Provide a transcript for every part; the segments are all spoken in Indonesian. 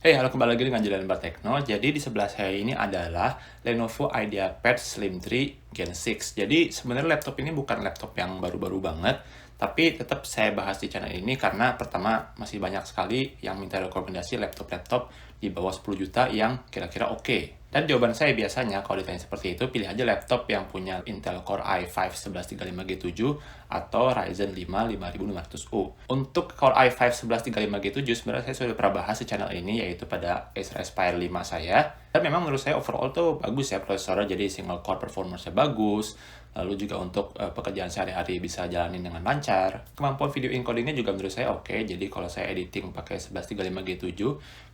Hey, halo kembali lagi dengan Jalan Tekno. Jadi di sebelah saya ini adalah Lenovo IdeaPad Slim 3 Gen 6. Jadi sebenarnya laptop ini bukan laptop yang baru-baru banget, tapi tetap saya bahas di channel ini karena pertama masih banyak sekali yang minta rekomendasi laptop-laptop di bawah 10 juta yang kira-kira oke. Dan jawaban saya biasanya kalau ditanya seperti itu, pilih aja laptop yang punya Intel Core i5 1135G7 atau Ryzen 5 5600U. Untuk Core i5 1135G7 sebenarnya saya sudah pernah bahas di channel ini, yaitu pada Acer Aspire 5 saya. Dan memang menurut saya overall tuh bagus ya prosesornya, jadi single core performance-nya bagus. Lalu juga untuk pekerjaan sehari-hari bisa jalanin dengan lancar. Kemampuan video encodingnya juga menurut saya oke. Jadi kalau saya editing pakai 1135G7,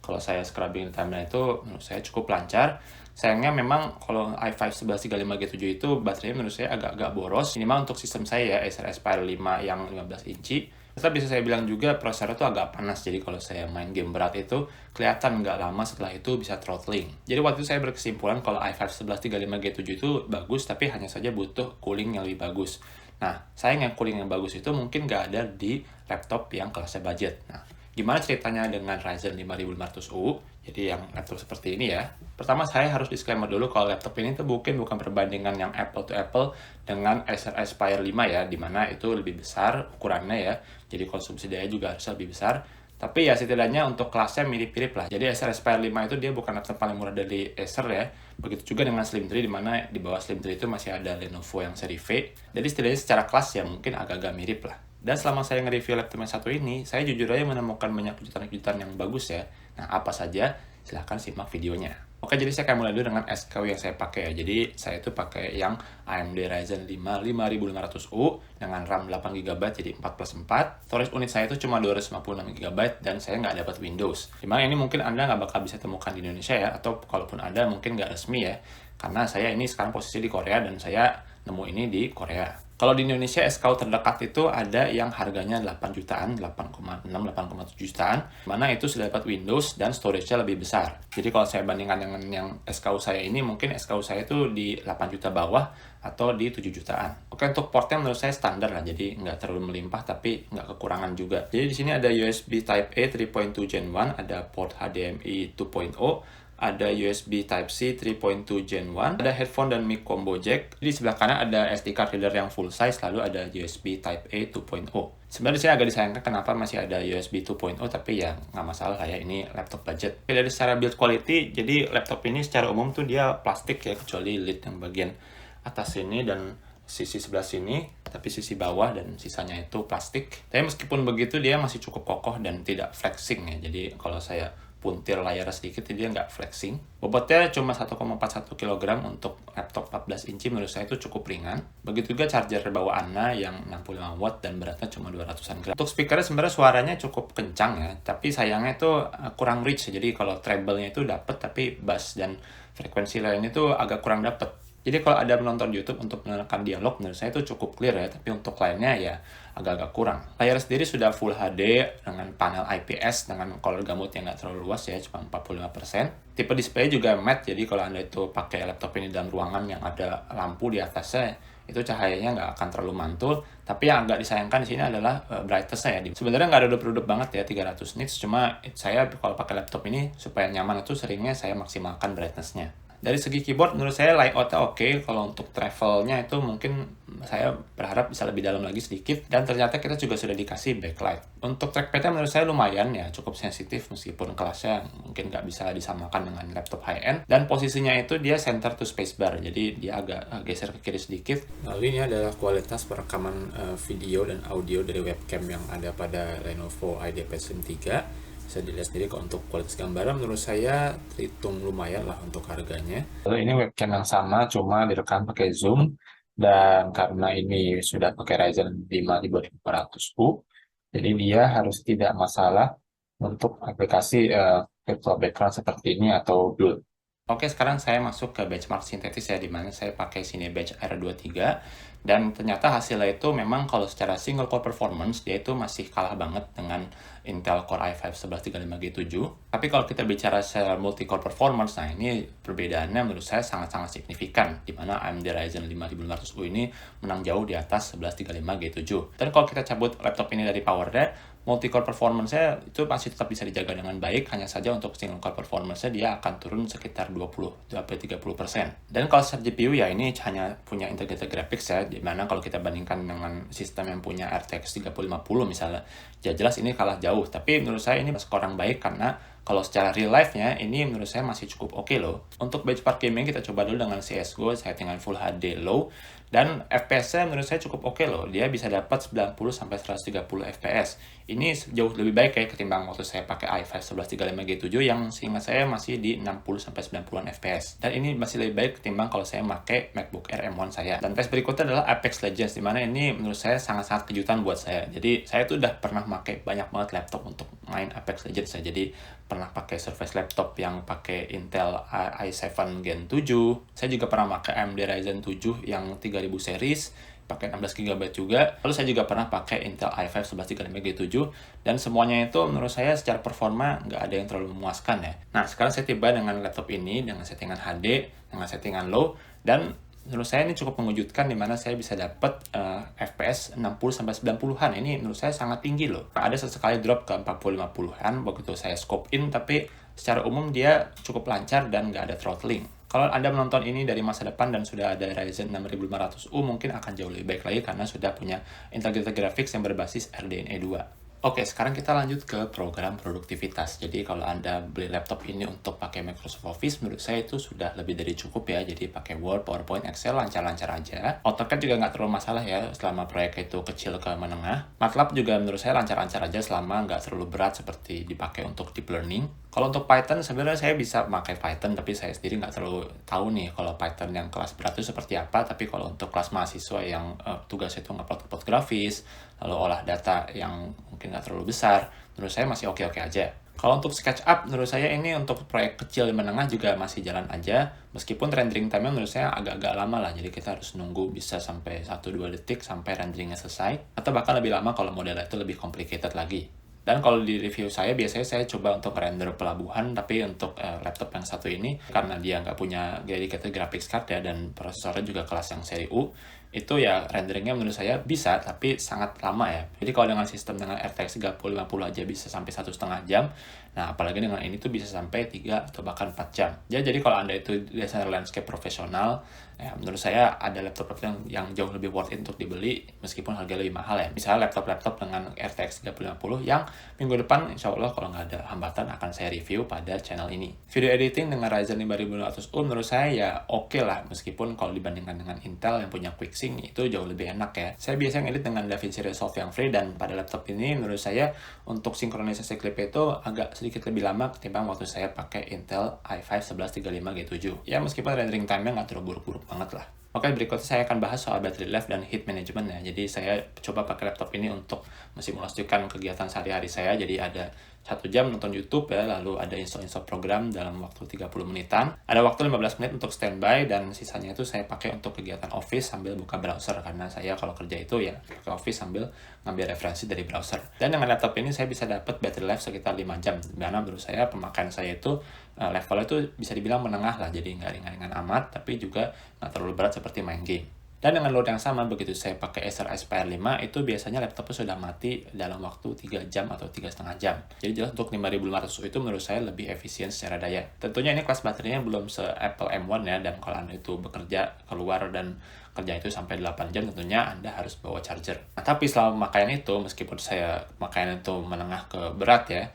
kalau saya scrubbing timeline itu menurut saya cukup lancar. Sayangnya memang kalau i5 1135G7 itu baterainya menurut saya agak-agak boros. Minimal untuk sistem saya ya, Acer Aspire 5 yang 15 inci. Tetap bisa saya bilang juga prosesornya itu agak panas. Jadi kalau saya main game berat itu kelihatan nggak lama setelah itu bisa throttling. Jadi waktu itu saya berkesimpulan kalau i5 1135G7 itu bagus, tapi hanya saja butuh cooling yang lebih bagus. Nah, sayangnya cooling yang bagus itu mungkin nggak ada di laptop yang kelasnya budget. Nah, gimana ceritanya dengan Ryzen 5500U? Jadi yang laptop seperti ini ya. Pertama saya harus disclaimer dulu kalau laptop ini tuh bukan perbandingan yang apple to apple dengan Acer Aspire 5 ya, dimana itu lebih besar ukurannya ya. Jadi konsumsi daya juga harus lebih besar. Tapi ya setidaknya untuk kelasnya mirip-mirip lah. Jadi Acer Aspire 5 itu dia bukan laptop paling murah dari Acer ya. Begitu juga dengan Slim 3, dimana di bawah Slim 3 itu masih ada Lenovo yang seri V. Jadi setidaknya secara kelas ya mungkin agak-agak mirip lah. Dan selama saya nge-review laptop yang satu ini, saya jujur aja menemukan banyak kejutan-kejutan yang bagus ya. Nah, apa saja? Silahkan simak videonya. Oke, jadi saya akan mulai dulu dengan SKU yang saya pakai ya. Jadi, saya itu pakai yang AMD Ryzen 5 5500U dengan RAM 8GB jadi 4+4. Storage unit saya itu cuma 256GB dan saya nggak dapat Windows. Dimana ini mungkin Anda nggak bakal bisa temukan di Indonesia ya, atau kalaupun ada mungkin nggak resmi ya. Karena saya ini sekarang posisi di Korea dan saya nemu ini di Korea. Kalau di Indonesia SKU terdekat itu ada yang harganya 8 jutaan, 8,6, 8,7 jutaan, mana itu sudah dapat Windows dan storage-nya lebih besar. Jadi kalau saya bandingkan dengan yang SKU saya ini, mungkin SKU saya itu di 8 juta bawah atau di 7 jutaan. Oke, untuk portnya menurut saya standar lah, jadi nggak terlalu melimpah tapi nggak kekurangan juga. Jadi di sini ada USB Type-A 3.2 Gen 1, ada port HDMI 2.0, ada USB Type-C 3.2 Gen 1, ada headphone dan mic combo jack. Di sebelah kanan ada SD card reader yang full size, lalu ada USB Type-A 2.0. Sebenarnya saya agak disayangkan kenapa masih ada USB 2.0, tapi ya nggak masalah lah ya, ini laptop budget. Oke, dari secara build quality, jadi laptop ini secara umum tuh dia plastik ya, kecuali lid yang bagian atas sini dan sisi sebelah sini, tapi sisi bawah dan sisanya itu plastik. Tapi meskipun begitu dia masih cukup kokoh dan tidak flexing ya. Jadi kalau saya puntir layar sedikit dia nggak flexing. Bobotnya cuma 1,41 kg untuk laptop 14 inci, menurut saya itu cukup ringan. Begitu juga charger bawaannya yang 65 watt dan beratnya cuma 200-an gram. Untuk speakernya sebenarnya suaranya cukup kencang ya, tapi sayangnya itu kurang rich. Jadi kalau treble-nya itu dapet, tapi bass dan frekuensi lainnya itu agak kurang dapet. Jadi kalau ada menonton YouTube untuk menekan dialog, menurut saya itu cukup clear ya, tapi untuk lainnya ya agak-agak kurang. Layar sendiri sudah Full HD dengan panel IPS dengan color gamut yang nggak terlalu luas ya, cuma 45%. Tipe display juga matte, jadi kalau Anda itu pakai laptop ini dalam ruangan yang ada lampu di atasnya, itu cahayanya nggak akan terlalu mantul. Tapi yang agak disayangkan di sini adalah brightness-nya ya. Sebenarnya nggak ada redup-redup banget ya, 300 nits, cuma saya kalau pakai laptop ini supaya nyaman itu seringnya saya maksimalkan brightness-nya. Dari segi keyboard menurut saya layoutnya oke. Kalau untuk travelnya itu mungkin saya berharap bisa lebih dalam lagi sedikit, dan ternyata kita juga sudah dikasih backlight. Untuk trackpadnya menurut saya lumayan ya, cukup sensitif meskipun kelasnya mungkin nggak bisa disamakan dengan laptop high end, dan posisinya itu dia center to spacebar, jadi dia agak geser ke kiri sedikit. Lalu ini adalah kualitas perekaman video dan audio dari webcam yang ada pada Lenovo IdeaPad Slim 3. Bisa dilihat sendiri kalau untuk kualitas gambarnya menurut saya terhitung lumayan lah untuk harganya. Lalu ini webcam yang sama, cuma direkam pakai zoom, dan karena ini sudah pakai Ryzen 5 5500U, jadi dia harus tidak masalah untuk aplikasi virtual background seperti ini atau Blur. Oke, sekarang saya masuk ke benchmark sintetis ya, di mana saya pakai Cinebench R23, dan ternyata hasilnya itu memang kalau secara single core performance dia itu masih kalah banget dengan Intel Core i5 1135G7. Tapi kalau kita bicara secara multi core performance, nah ini perbedaannya menurut saya sangat-sangat signifikan, di mana AMD Ryzen 5500U ini menang jauh di atas 1135G7. Dan kalau kita cabut laptop ini dari powernya, multi-core performance-nya itu masih tetap bisa dijaga dengan baik, hanya saja untuk single core performance-nya dia akan turun sekitar 20-30%. Dan kalau secara GPU ya ini hanya punya integrated graphics ya, dimana kalau kita bandingkan dengan sistem yang punya RTX 3050 misalnya, ya jelas ini kalah jauh. Tapi menurut saya ini masih kurang baik karena kalau secara real life-nya, ini menurut saya masih cukup oke loh. Untuk benchmark gaming, kita coba dulu dengan CSGO, settingan Full HD low. Dan FPS-nya menurut saya cukup oke loh. Dia bisa dapat 90-130 FPS. Ini jauh lebih baik ya ketimbang waktu saya pakai i5 1135G7 yang seingat saya masih di 60-90an FPS. Dan ini masih lebih baik ketimbang kalau saya pakai MacBook Air M1 saya. Dan tes berikutnya adalah Apex Legends, dimana ini menurut saya sangat-sangat kejutan buat saya. Jadi saya tuh udah pernah pakai banyak banget laptop untuk main Apex Legends ya. Jadi pernah pakai Surface laptop yang pakai Intel i7 Gen 7. Saya juga pernah pakai AMD Ryzen 7 yang 3000 series, pakai 16 GB juga. Lalu saya juga pernah pakai Intel i5 1135G7 dan semuanya itu menurut saya secara performa nggak ada yang terlalu memuaskan ya. Nah, sekarang saya tiba dengan laptop ini dengan settingan HD, dengan settingan low, dan menurut saya ini cukup mengejutkan dimana saya bisa dapat FPS 60-90-an. Ini menurut saya sangat tinggi loh. Ada sesekali drop ke 40-50-an begitu saya scope in, tapi secara umum dia cukup lancar dan nggak ada throttling. Kalau Anda menonton ini dari masa depan dan sudah ada Ryzen 6500U, mungkin akan jauh lebih baik lagi karena sudah punya integrated graphics yang berbasis RDNA 2. Oke, sekarang kita lanjut ke program produktivitas. Jadi kalau Anda beli laptop ini untuk pakai Microsoft Office, menurut saya itu sudah lebih dari cukup ya. Jadi pakai Word, PowerPoint, Excel lancar-lancar aja. AutoCAD juga nggak terlalu masalah ya selama proyek itu kecil ke menengah. MATLAB juga menurut saya lancar-lancar aja selama nggak terlalu berat seperti dipakai untuk deep learning. Kalau untuk Python, sebenarnya saya bisa pakai Python, tapi saya sendiri nggak terlalu tahu nih kalau Python yang kelas berat itu seperti apa. Tapi kalau untuk kelas mahasiswa yang tugasnya itu ngupload grafis, lalu olah data yang mungkin nggak terlalu besar, menurut saya masih oke-oke aja. Kalau untuk SketchUp, menurut saya ini untuk proyek kecil menengah juga masih jalan aja, meskipun rendering time-nya menurut saya agak-agak lama lah, jadi kita harus nunggu bisa sampai 1-2 detik sampai renderingnya selesai, atau bahkan lebih lama kalau modelnya itu lebih complicated lagi. Dan kalau di review saya, biasanya saya coba untuk render pelabuhan, tapi untuk laptop yang satu ini, karena dia nggak punya dedicated graphics card ya, dan prosesornya juga kelas yang seri U, itu ya renderingnya menurut saya bisa, tapi sangat lama ya. Jadi kalau dengan sistem dengan RTX 3050 aja bisa sampai 1,5 jam, nah apalagi dengan ini tuh bisa sampai 3 atau bahkan 4 jam. Jadi kalau Anda itu desainer landscape profesional, ya menurut saya ada laptop yang jauh lebih worth it untuk dibeli, meskipun harga lebih mahal ya. Misalnya laptop dengan RTX 3050 yang minggu depan insya Allah kalau nggak ada hambatan akan saya review pada channel ini. Video editing dengan Ryzen 5500U menurut saya ya oke lah, meskipun kalau dibandingkan dengan Intel yang punya QuickSync itu jauh lebih enak ya. Saya biasanya ngedit dengan DaVinci Resolve yang free, dan pada laptop ini menurut saya untuk sinkronisasi klip itu agak sedikit lebih lama ketimbang waktu saya pakai Intel i5 1135G7. Ya meskipun rendering time-nya nggak terlalu buruk-buruk banget lah. Oke, berikutnya saya akan bahas soal battery life dan heat management ya. Jadi saya coba pakai laptop ini untuk mensimulasikan kegiatan sehari-hari saya. Jadi ada 1 jam nonton YouTube ya, lalu ada install program dalam waktu 30 menitan. Ada waktu 15 menit untuk standby, dan sisanya itu saya pakai untuk kegiatan Office sambil buka browser, karena saya kalau kerja itu ya pakai Office sambil ngambil referensi dari browser. Dan dengan laptop ini saya bisa dapat battery life sekitar 5 jam. Dimana menurut saya pemakaian saya itu levelnya itu bisa dibilang menengah lah, jadi nggak ringan-ringan amat, tapi juga nggak terlalu berat seperti main game. Dan dengan load yang sama, begitu saya pakai Acer Aspire 5, itu biasanya laptopnya sudah mati dalam waktu 3 jam atau 3,5 jam. Jadi jelas untuk 5500 itu menurut saya lebih efisien secara daya. Tentunya ini kelas baterainya belum se-Apple M1 ya, dan kalau Anda itu bekerja keluar dan kerja itu sampai 8 jam, tentunya Anda harus bawa charger. Nah, tapi selama pemakaian itu, meskipun saya pemakaian itu menengah ke berat ya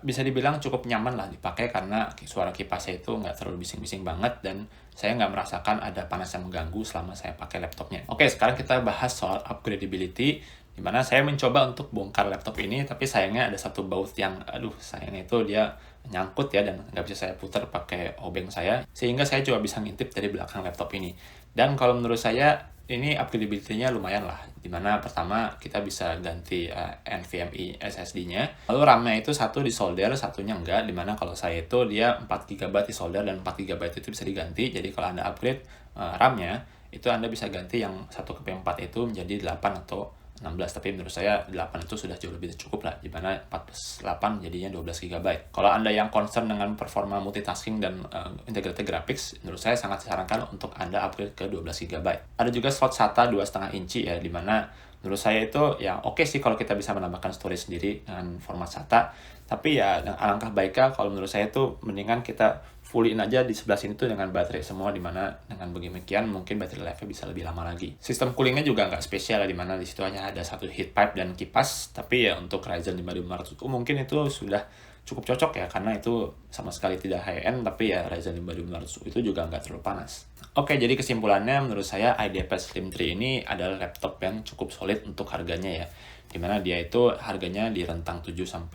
bisa dibilang cukup nyaman lah dipakai, karena suara kipasnya itu nggak terlalu bising-bising banget, dan saya nggak merasakan ada panas yang mengganggu selama saya pakai laptopnya. Oke, sekarang kita bahas soal upgradability, dimana saya mencoba untuk bongkar laptop ini, tapi sayangnya ada satu baut yang, sayangnya itu dia nyangkut ya, dan nggak bisa saya putar pakai obeng saya, sehingga saya coba bisa ngintip dari belakang laptop ini. Dan kalau menurut saya, ini upgradability-nya lumayan lah, dimana pertama kita bisa ganti NVMe SSD-nya, lalu RAM-nya itu satu disolder, satunya enggak, dimana kalau saya itu dia 4GB disolder dan 4GB itu bisa diganti. Jadi kalau Anda upgrade RAM-nya, itu Anda bisa ganti yang 1/4 itu menjadi 8 atau 16, tapi menurut saya 8 itu sudah jauh lebih cukup lah, dimana 4 plus 8 jadinya 12GB. Kalau Anda yang concern dengan performa multitasking dan integrated graphics, menurut saya sangat disarankan untuk Anda upgrade ke 12GB. Ada juga slot SATA 2,5 inci ya, dimana Menurut saya itu ya oke sih kalau kita bisa menambahkan storage sendiri dengan format SATA, tapi ya alangkah baiknya kalau menurut saya tuh mendingan kita full-in aja di sebelah sini tuh dengan baterai semua, dimana dengan beginian mungkin baterai life-nya bisa lebih lama lagi. Sistem coolingnya juga nggak spesial ya, dimana di situ hanya ada satu heat pipe dan kipas, tapi ya untuk Ryzen 5500U mungkin itu sudah cukup cocok ya, karena itu sama sekali tidak high-end, tapi ya Ryzen 5500U itu juga nggak terlalu panas. Oke, jadi kesimpulannya menurut saya IdeaPad Slim 3 ini adalah laptop yang cukup solid untuk harganya ya. Dimana dia itu harganya di rentang 7-9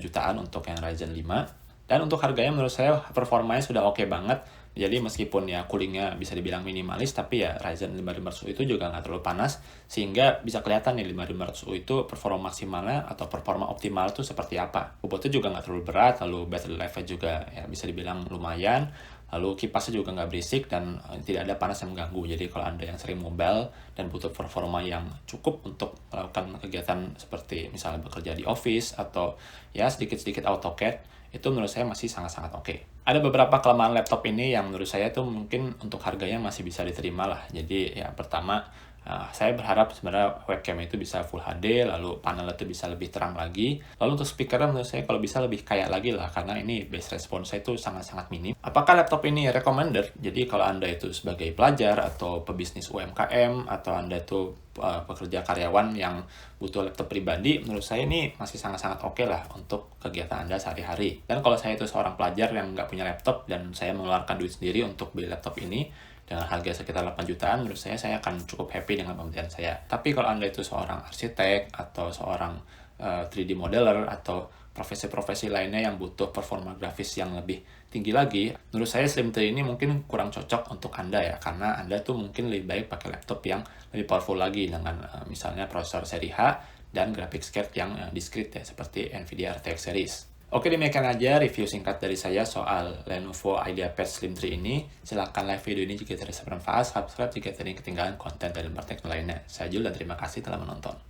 jutaan untuk yang Ryzen 5. Dan untuk harganya menurut saya performanya sudah oke banget. Jadi meskipun ya coolingnya bisa dibilang minimalis, tapi ya Ryzen 5500U itu juga nggak terlalu panas, sehingga bisa kelihatan nih 5500U itu performa maksimalnya atau performa optimal itu seperti apa. Bobotnya juga nggak terlalu berat, lalu battery life-nya juga ya bisa dibilang lumayan, lalu kipasnya juga nggak berisik dan tidak ada panas yang mengganggu. Jadi kalau Anda yang sering mobile dan butuh performa yang cukup untuk melakukan kegiatan seperti misalnya bekerja di office atau ya sedikit-sedikit AutoCAD, itu menurut saya masih sangat-sangat oke. Ada beberapa kelemahan laptop ini yang menurut saya itu mungkin untuk harganya masih bisa diterima lah. Jadi ya pertama, saya berharap sebenarnya webcam itu bisa Full HD, lalu panel itu bisa lebih terang lagi. Lalu untuk speakernya menurut saya kalau bisa lebih kaya lagi lah, karena ini base response saya itu sangat-sangat minim. Apakah laptop ini recommended? Jadi kalau Anda itu sebagai pelajar atau pebisnis UMKM, atau Anda itu pekerja karyawan yang butuh laptop pribadi, menurut saya ini masih sangat-sangat oke lah untuk kegiatan Anda sehari-hari. Dan kalau saya itu seorang pelajar yang nggak punya laptop dan saya mengeluarkan duit sendiri untuk beli laptop ini dengan harga sekitar 8 jutaan, menurut saya akan cukup happy dengan pembelian saya. Tapi kalau Anda itu seorang arsitek atau seorang 3D modeler atau profesi-profesi lainnya yang butuh performa grafis yang lebih tinggi lagi, menurut saya Slim 3 ini mungkin kurang cocok untuk Anda ya, karena Anda tuh mungkin lebih baik pakai laptop yang lebih powerful lagi dengan misalnya prosesor seri H dan graphics card yang discrete ya, seperti Nvidia RTX series. Oke, demikian aja review singkat dari saya soal Lenovo IdeaPad Slim 3 ini. Silahkan like video ini jika terasa bermanfaat, subscribe jika tadi ketinggalan konten dari teknologi lainnya. Saya Jul dan terima kasih telah menonton.